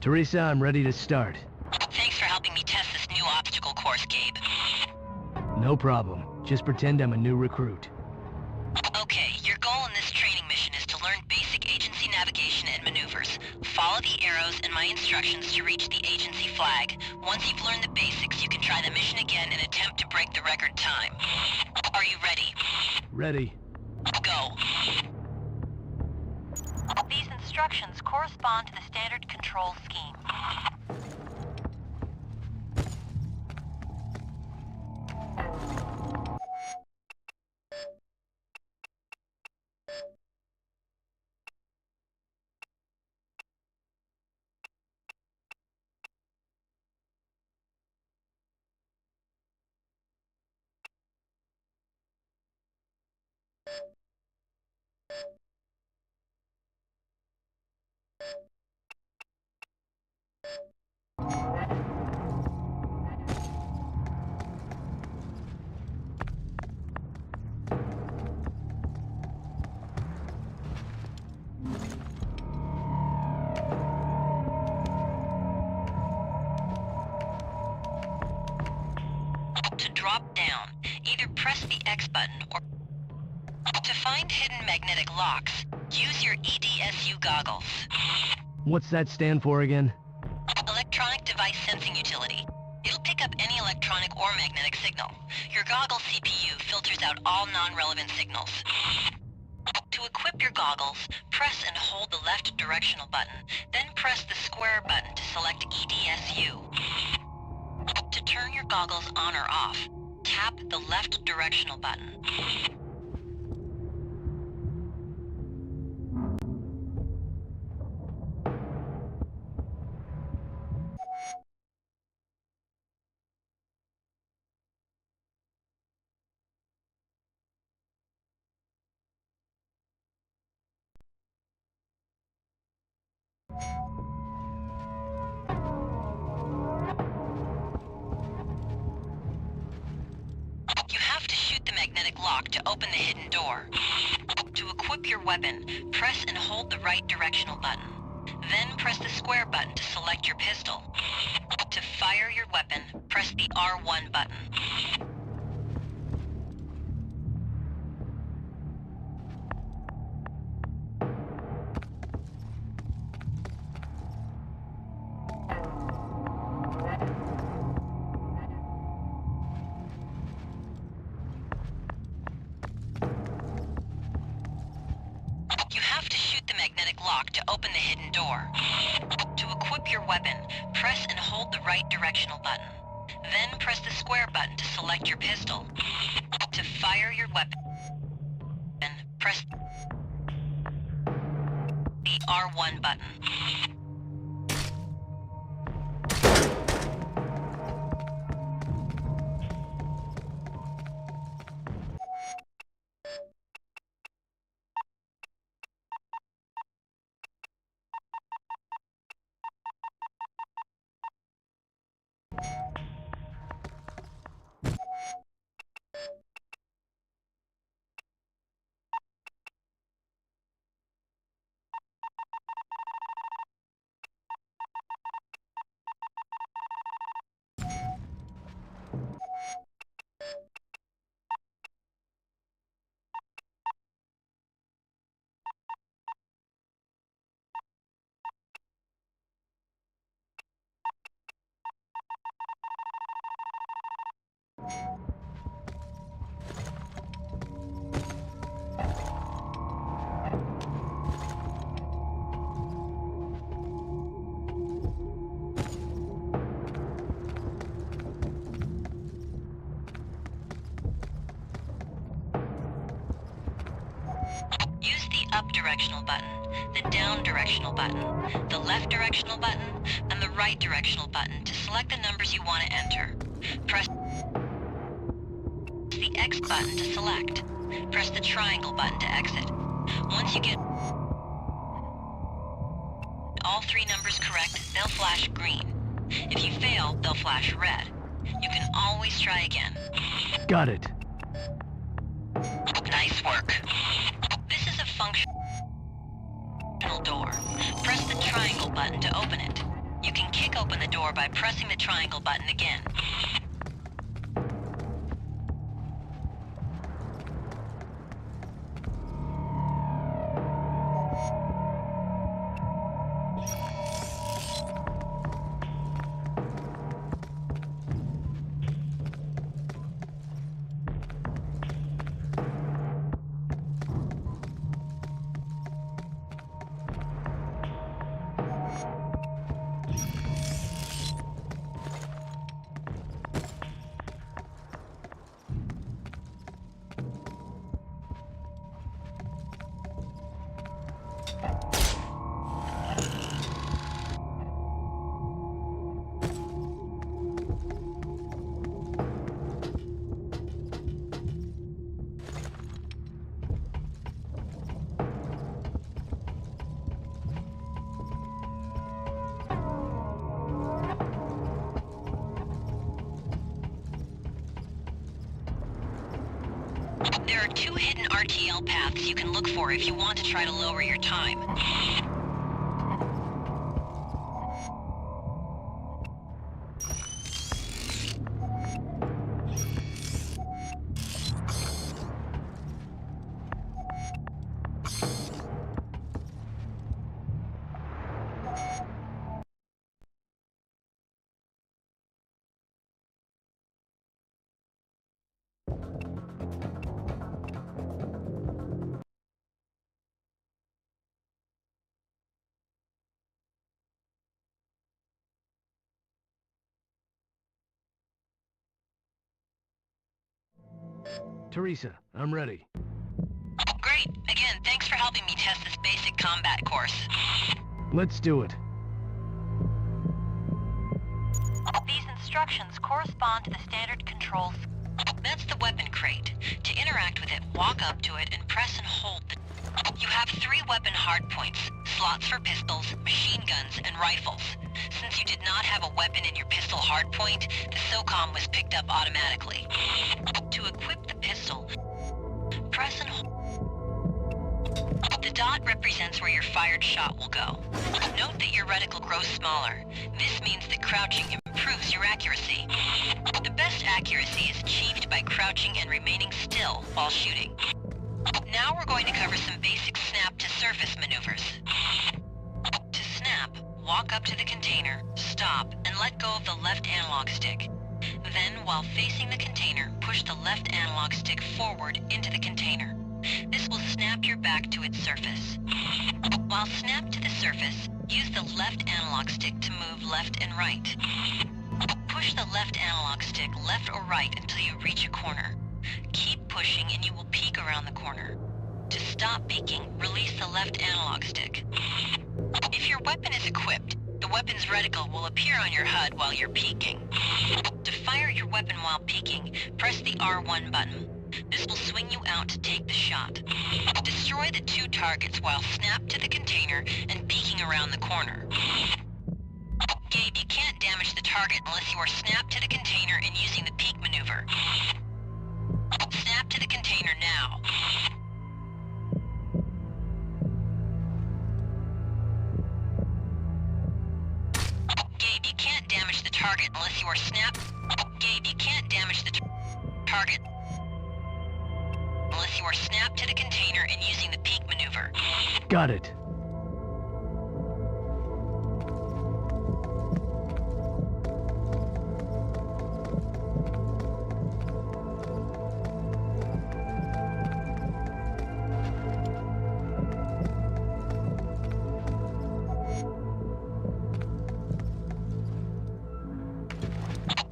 Teresa, I'm ready to start. Thanks for helping me test this new obstacle course, Gabe. No problem. Just pretend I'm a new recruit. Okay, your goal in this training mission is to learn basic agency navigation and maneuvers. Follow the arrows and my instructions to reach the agency flag. Once you've learned the basics, you can try the mission again and attempt to break the record time. Are you ready? Ready. Go. These instructions correspond to the standard control scheme. To drop down, either press the X button or... To find hidden magnetic locks, use your EDSU goggles. What's that stand for again? Electronic Device Sensing Utility. It'll pick up any electronic or magnetic signal. Your goggle CPU filters out all non-relevant signals. To equip your goggles, press and hold the left directional button, then press the square button to select EDSU. To turn your goggles on or off, tap the left directional button. You have to shoot the magnetic lock to open the hidden door. To equip your weapon, press and hold the right directional button. Then press the square button to select your pistol. To fire your weapon, press the R1 button. You have to shoot the magnetic lock to open the hidden door. To equip your weapon, press and hold the right directional button. Then press the square button to select your pistol. To fire your weapon, press the R1 button. Use the up directional button, the down directional button, the left directional button, and the right directional button to select the numbers you want to enter. Press the X button to select. Press the triangle button to exit. Once you get all three numbers correct, they'll flash green. If you fail, they'll flash red. You can always try again. Got it. Nice work. This is a function door. Press the triangle button to open it. You can kick open the door by pressing the triangle button again. There are 2 hidden RTL paths you can look for if you want to try to lower your time. Teresa, I'm ready. Great. Again, thanks for helping me test this basic combat course. Let's do it. These instructions correspond to the standard controls. That's the weapon crate. To interact with it, walk up to it and press and hold the... You have 3 weapon hardpoints, slots for pistols, machine guns, and rifles. Since you did not have a weapon in your pistol hardpoint, the SOCOM was picked up automatically. To equip the pistol, press and hold. The dot represents where your fired shot will go. Note that your reticle grows smaller. This means that crouching improves your accuracy. The best accuracy is achieved by crouching and remaining still while shooting. Now we're going to cover some basic snap-to-surface maneuvers. To snap, walk up to the container, stop, and let go of the left analog stick. Then, while facing the container, push the left analog stick forward into the container. This will snap your back to its surface. While snapped to the surface, use the left analog stick to move left and right. Push the left analog stick left or right until you reach a corner. Keep pushing and you will peek around the corner. To stop peeking, release the left analog stick. If your weapon is equipped, the weapon's reticle will appear on your HUD while you're peeking. To fire your weapon while peeking, press the R1 button. This will swing you out to take the shot. Destroy the 2 targets while snapped to the container and peeking around the corner. Gabe, you can't damage the target unless you are snapped to the container and using the peek maneuver. Snap to the container now. Gabe, you can't damage the target unless you are snapped. Gabe, you can't damage the target unless you are snapped to the container and using the peek maneuver. Got it.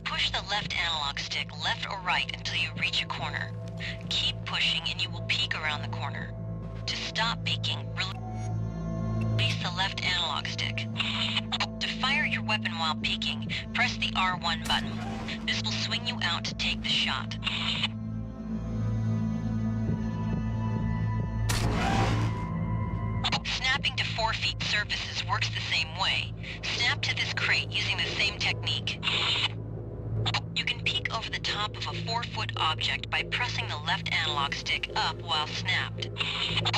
Push the left analog stick left or right until you reach a corner. Keep pushing and you will peek around the corner. To stop peeking, release the left analog stick. To fire your weapon while peeking, press the R1 button. This will swing you out to take the shot. Snapping to 4 feet surfaces works the same way. Snap to this crate using the same technique. You can peek over the top top of a 4-foot object by pressing the left analog stick up while snapped.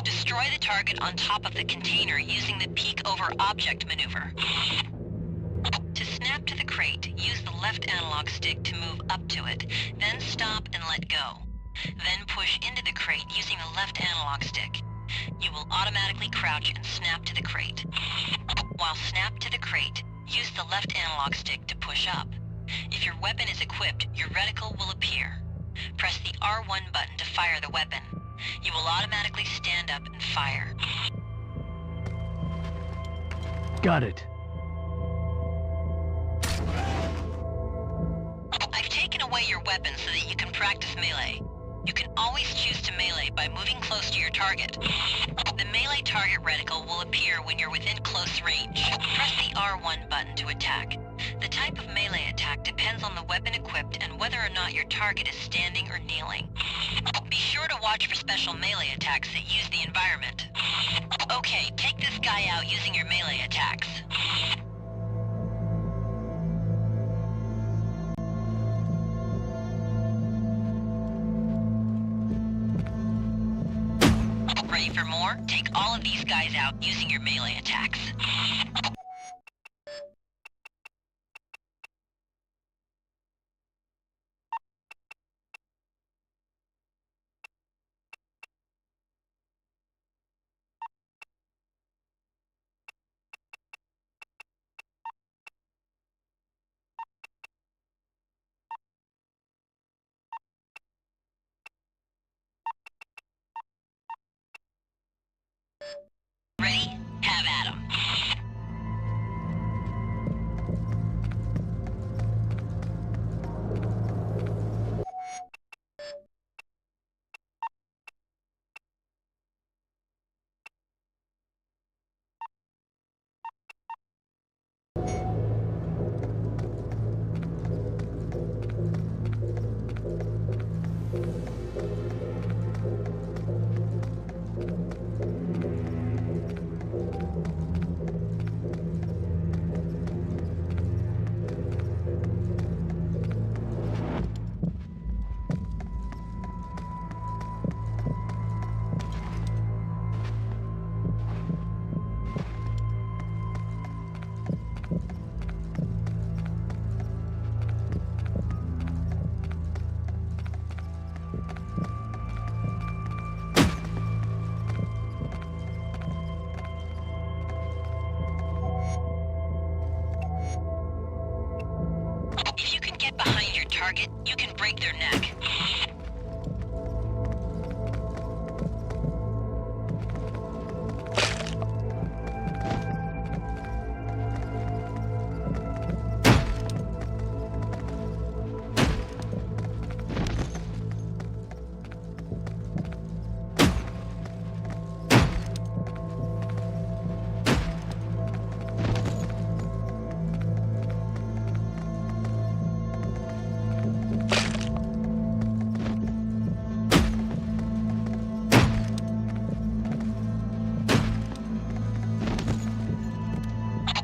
Destroy the target on top of the container using the peek over object maneuver. To snap to the crate, use the left analog stick to move up to it, then stop and let go. Then push into the crate using the left analog stick. You will automatically crouch and snap to the crate. While snapped to the crate, use the left analog stick to push up. If your weapon is equipped, your reticle will appear. Press the R1 button to fire the weapon. You will automatically stand up and fire. Got it. I've taken away your weapon so that you can practice melee. You can always choose to melee by moving close to your target. The melee target reticle will appear when you're within close range. Press the R1 button to attack. The type of melee attack depends on the weapon equipped and whether or not your target is standing or kneeling. Be sure to watch for special melee attacks that use the environment. Okay, take this guy out using your melee attacks. Ready for more? Take all of these guys out using your melee attacks. Ready? Have at 'em. If you can get behind your target, you can break their neck.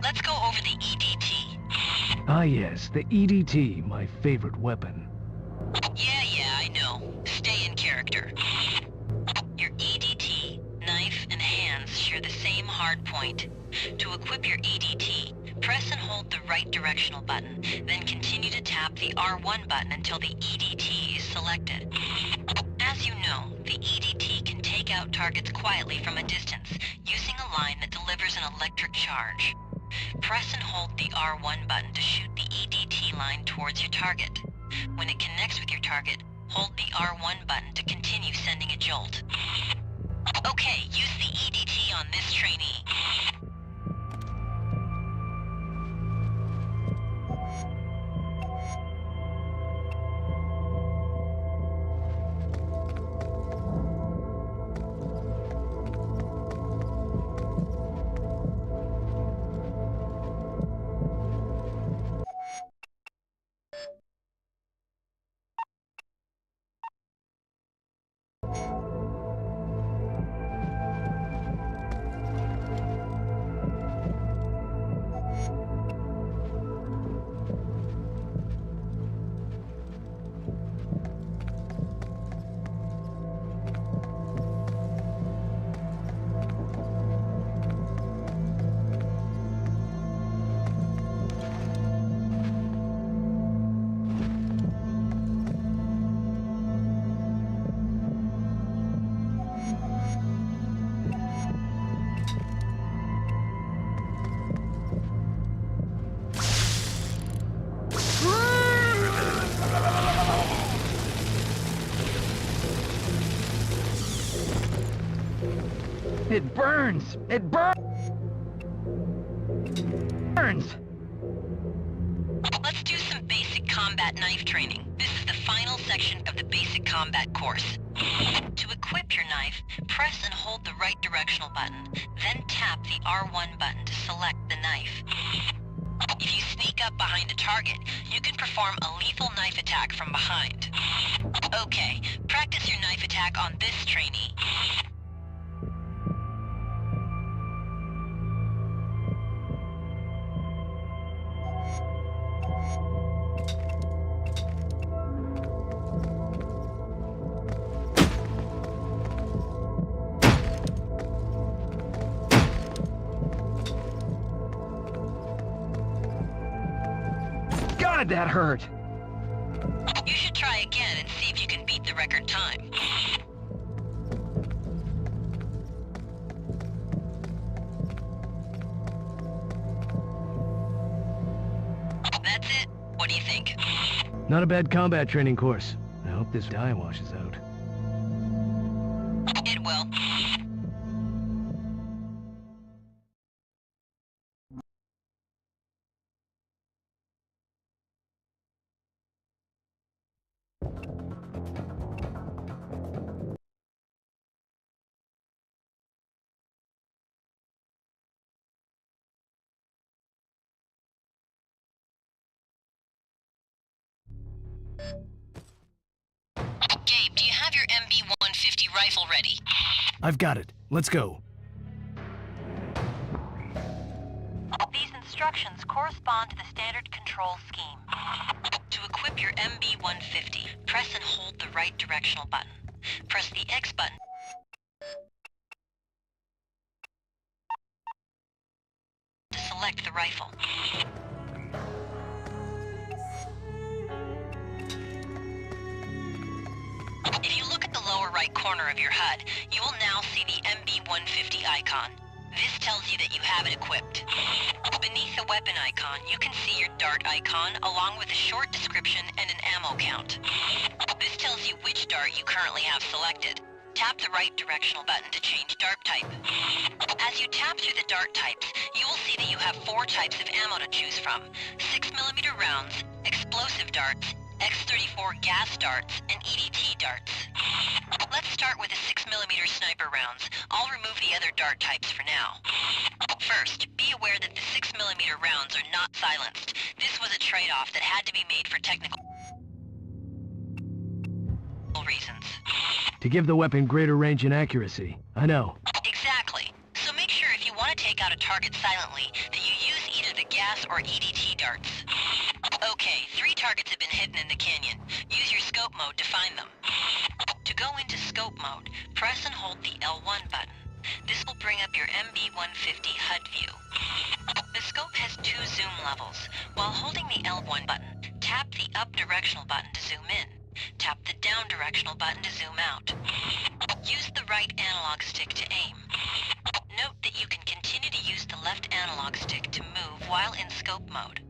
Let's go over the EDT. Ah yes, the EDT, my favorite weapon. Yeah, I know. Stay in character. Your EDT, knife, and hands share the same hard point. To equip your EDT, press and hold the right directional button, then continue to tap the R1 button until the EDT is selected. As you know, the EDT can take out targets quietly from a distance, using a line that delivers an electric charge. Press and hold the R1 button to shoot the EDT line towards your target. When it connects with your target, hold the R1 button to continue sending a jolt. Okay, use the EDT on this trainee. It burns! It burns! Let's do some basic combat knife training. This is the final section of the basic combat course. To equip your knife, press and hold the right directional button, then tap the R1 button to select the knife. If you sneak up behind a target, you can perform a lethal knife attack from behind. Okay, practice your knife attack on this trainee. God, that hurt! You should try again and see if you can beat the record time. That's it. What do you think? Not a bad combat training course. I hope this dye washes out. It will. Gabe, do you have your MB-150 rifle ready? I've got it. Let's go. These instructions correspond to the standard control scheme. To equip your MB-150, press and hold the right directional button. Press the X button to select the rifle. If you look at the lower right corner of your HUD, you will now see the MB-150 icon. This tells you that you have it equipped. Beneath the weapon icon, you can see your dart icon along with a short description and an ammo count. This tells you which dart you currently have selected. Tap the right directional button to change dart type. As you tap through the dart types, you will see that you have 4 types of ammo to choose from: 6mm rounds, explosive darts, X-34 gas darts, and EDT darts. Let's start with the 6mm sniper rounds. I'll remove the other dart types for now. First, be aware that the 6mm rounds are not silenced. This was a trade-off that had to be made for technical reasons. To give the weapon greater range and accuracy. I know. Exactly. So make sure if you want to take out a target silently, that you use either the gas or EDT darts. Okay, 3 targets have been hidden in the canyon. Use your scope mode to find them. To go into scope mode, press and hold the L1 button. This will bring up your MB-150 HUD view. The scope has 2 zoom levels. While holding the L1 button, tap the up directional button to zoom in. Tap the down directional button to zoom out. Use the right analog stick to aim. Note that you can continue to use the left analog stick to move while in scope mode.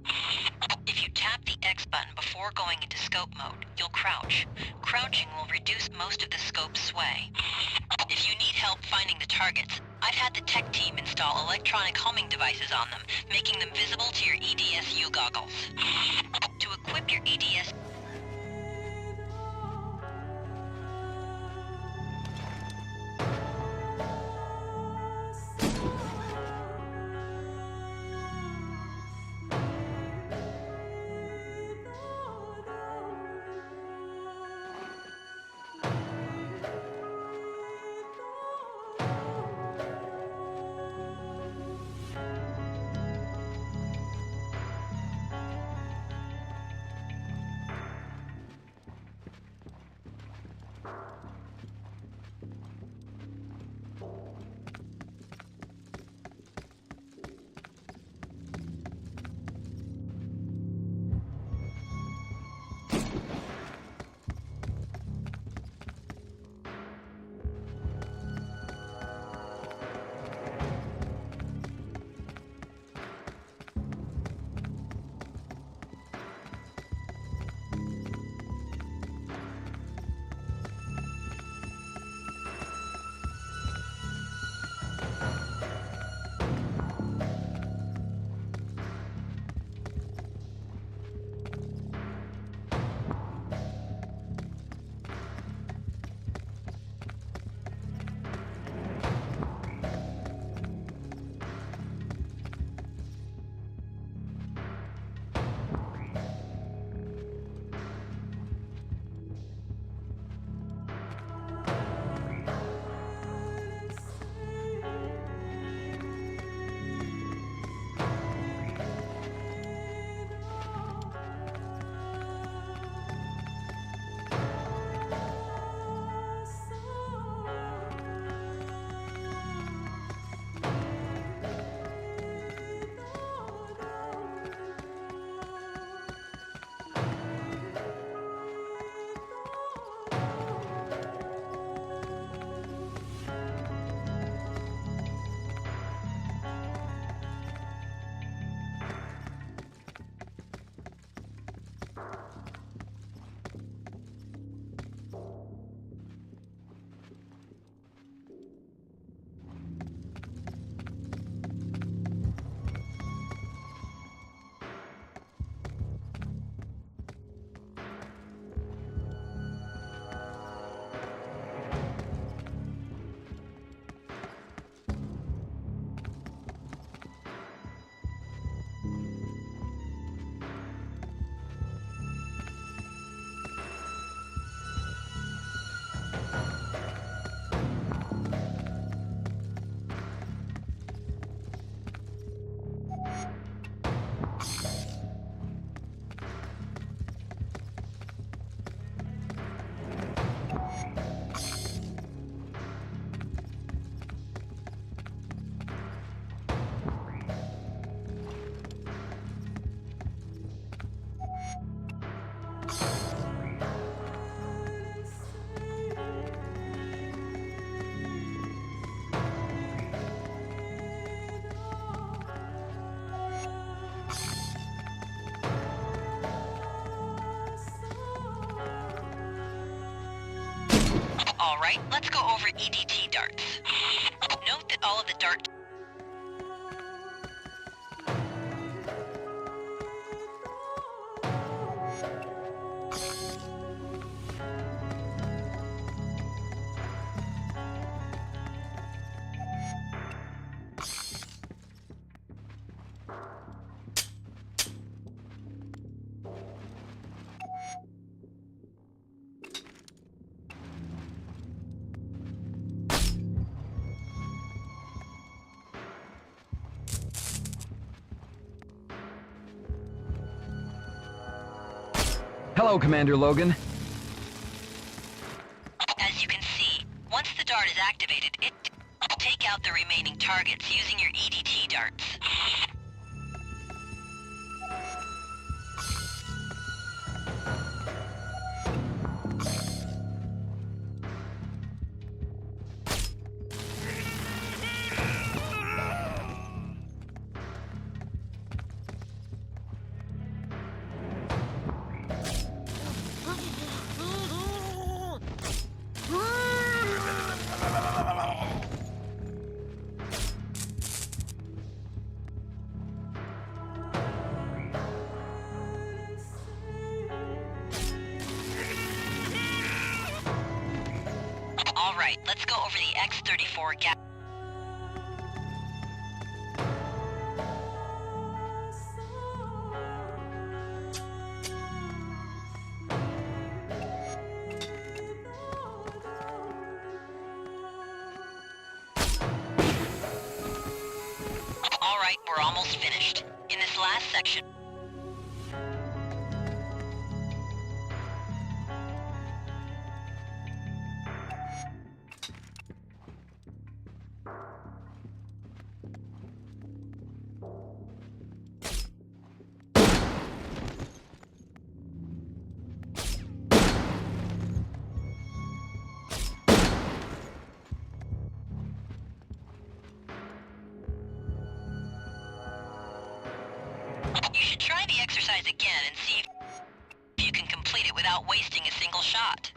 If you tap the X button before going into scope mode, you'll crouch. Crouching will reduce most of the scope's sway. If you need help finding the targets, I've had the tech team install electronic homing devices on them, making them visible to your EDSU goggles. To equip your EDS Alright, let's go over EDT darts. Note that all of the dart... Hello, Commander Logan. As you can see, once the dart is activated, take out the remaining targets using your EDT darts. Alright, let's go over the X-34 gap. Alright, we're almost finished. In this last section... You should try the exercise again and see if you can complete it without wasting a single shot.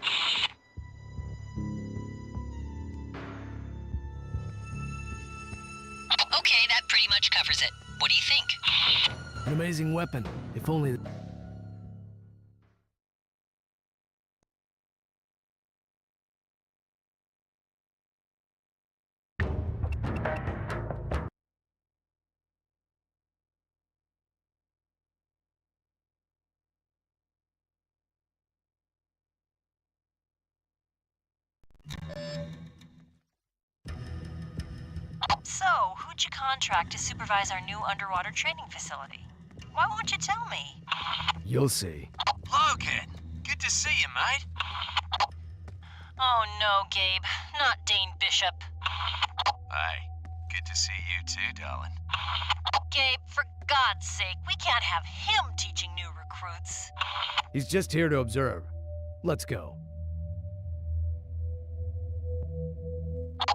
Okay, that pretty much covers it. What do you think? An amazing weapon, if only... So, who'd you contract to supervise our new underwater training facility? Why won't you tell me? You'll see. Logan, good to see you, mate. Oh no, Gabe. Not Dane Bishop. Hey, good to see you too, darling. Gabe, for God's sake, we can't have him teaching new recruits. He's just here to observe. Let's go.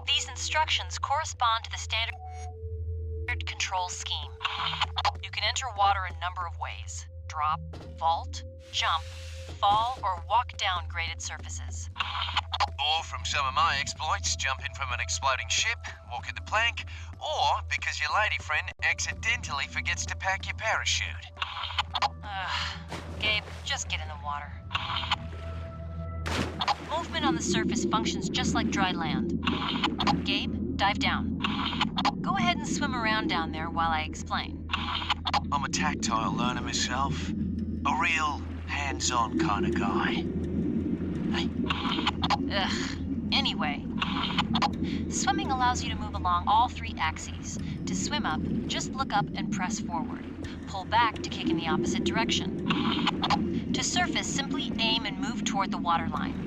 These instructions correspond to the standard control scheme. You can enter water a number of ways. Drop, vault, jump, fall, or walk down graded surfaces. Or from some of my exploits, jumping from an exploding ship, walking the plank, or because your lady friend accidentally forgets to pack your parachute. Gabe, just get in the water. Movement on the surface functions just like dry land. Gabe, dive down. Go ahead and swim around down there while I explain. I'm a tactile learner myself. A real hands-on kind of guy. Anyway. Swimming allows you to move along all three axes. To swim up, just look up and press forward. Pull back to kick in the opposite direction. To surface, simply aim and move toward the waterline.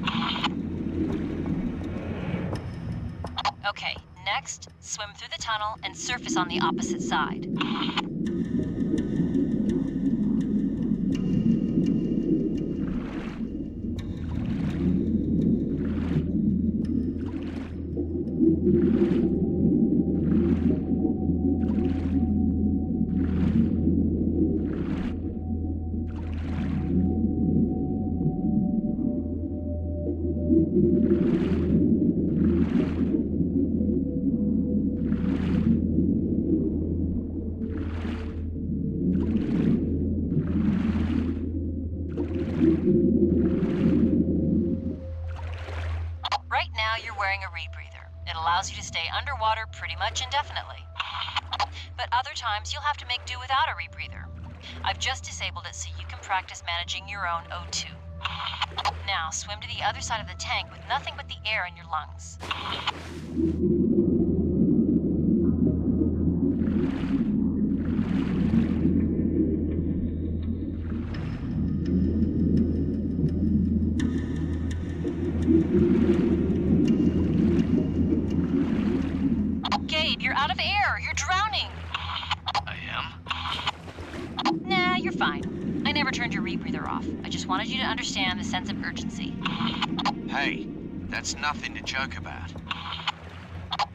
Okay, next, swim through the tunnel and surface on the opposite side. Right now, you're wearing a rebreather. It allows you to stay underwater pretty much indefinitely. But other times, you'll have to make do without a rebreather. I've just disabled it so you can practice managing your own O2. Now, swim to the other side of the tank with nothing but the air in your lungs. Gabe, you're out of air. You're drowning. I am? Nah, you're fine. I never turned your rebreather off. I just wanted you to understand the sense of urgency. Hey, that's nothing to joke about.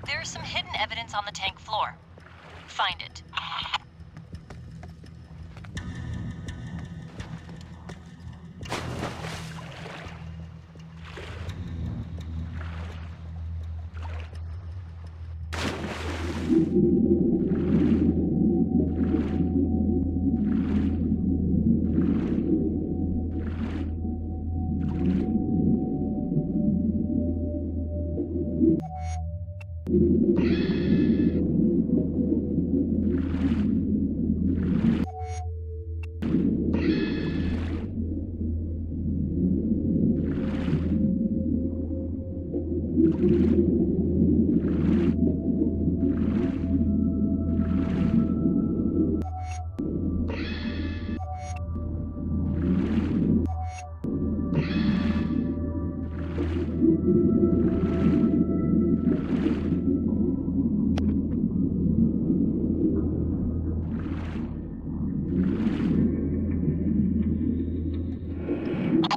There's some hidden evidence on the tank floor. Find it.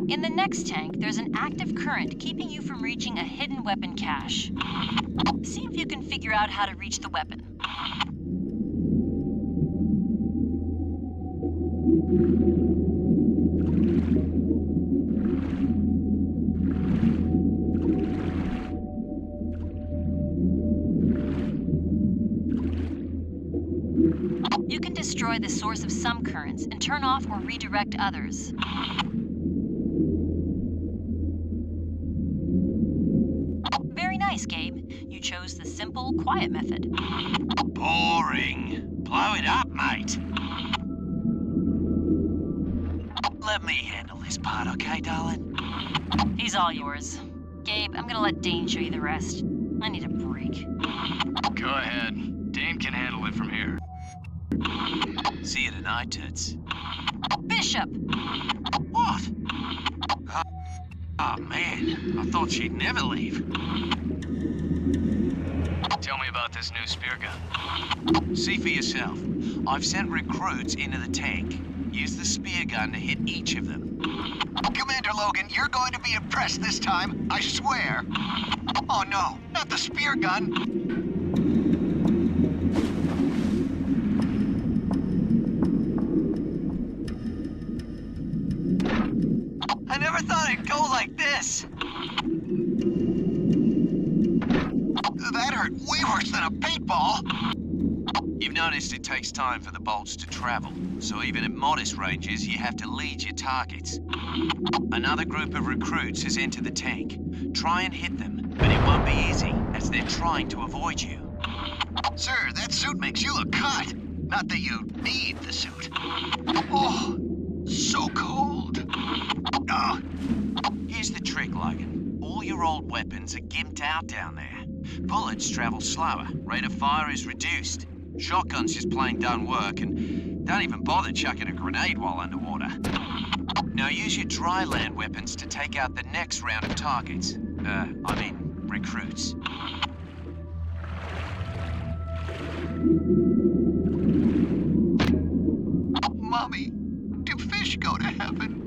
In the next tank, there's an active current keeping you from reaching a hidden weapon cache. See if you can figure out how to reach the weapon. You can destroy the source of some currents and turn off or redirect others. Very nice, Gabe. You chose the simple, quiet method. Boring. Blow it up, mate. Let me handle this part, okay, darling? He's all yours. Gabe, I'm gonna let Dane show you the rest. I need a break. Go ahead. Dane can handle it from here. See you tonight, toots. Bishop! What? Oh, man. I thought she'd never leave. Tell me about this new spear gun. See for yourself. I've sent recruits into the tank. Use the spear gun to hit each of them. Commander Logan, you're going to be impressed this time, I swear. Oh no, not the spear gun. I never thought it'd go like this. That hurt way worse than a paintball. You've noticed it takes time for the bolts to travel, so even at modest ranges, you have to lead your targets. Another group of recruits has entered the tank. Try and hit them, but it won't be easy, as they're trying to avoid you. Sir, that suit makes you look cut. Not that you need the suit. Oh, so cold. Oh. Here's the trick, Logan. All your old weapons are gimped out down there. Bullets travel slower, rate of fire is reduced. Shotguns just plain don't work, and don't even bother chucking a grenade while underwater. Now use your dry land weapons to take out the next round of targets. Recruits. Mommy, do fish go to heaven?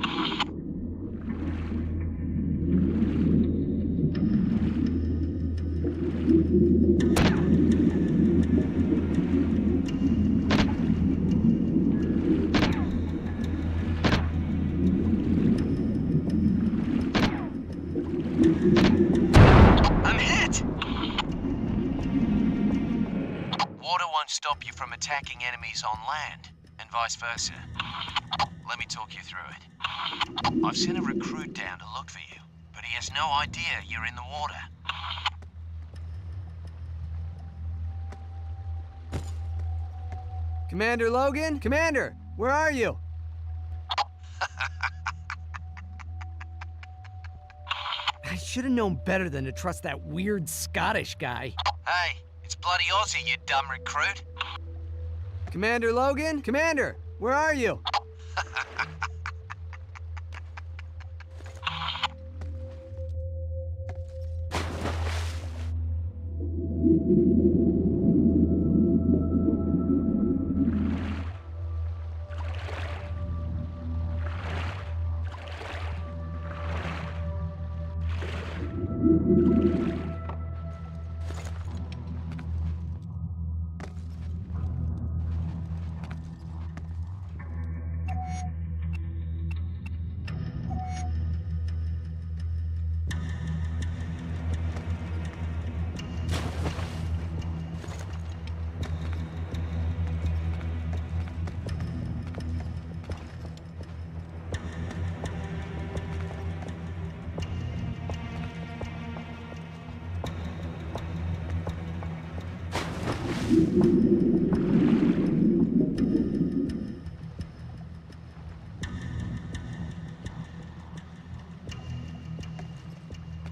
I'm hit! Water won't stop you from attacking enemies on land, and vice versa. Let me talk you through it. I've sent a recruit down to look for you, but he has no idea you're in the water. Commander Logan? Commander, where are you? I should have known better than to trust that weird Scottish guy. Hey, it's bloody Aussie, you dumb recruit. Commander Logan? Commander, where are you?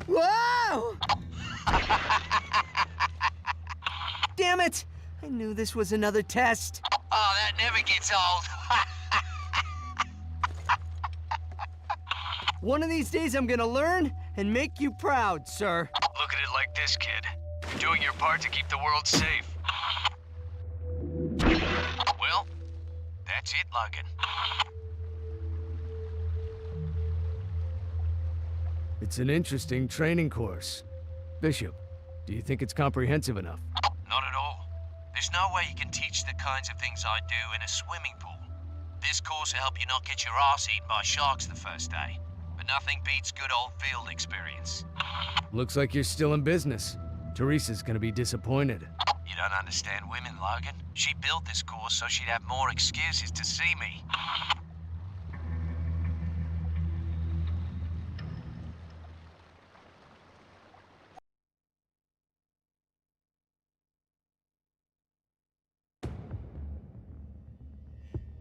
Whoa! Damn it! I knew this was another test. Oh, that never gets old. One of these days I'm gonna learn and make you proud, sir. Look at it like this, kid. You're doing your part to keep the world safe. Well, that's it, Logan. It's an interesting training course. Bishop, do you think it's comprehensive enough? Not at all. There's no way you can teach the kinds of things I do in a swimming pool. This course will help you not get your ass eaten by sharks the first day. But nothing beats good old field experience. Looks like you're still in business. Teresa's gonna be disappointed. You don't understand women, Logan. She built this course so she'd have more excuses to see me.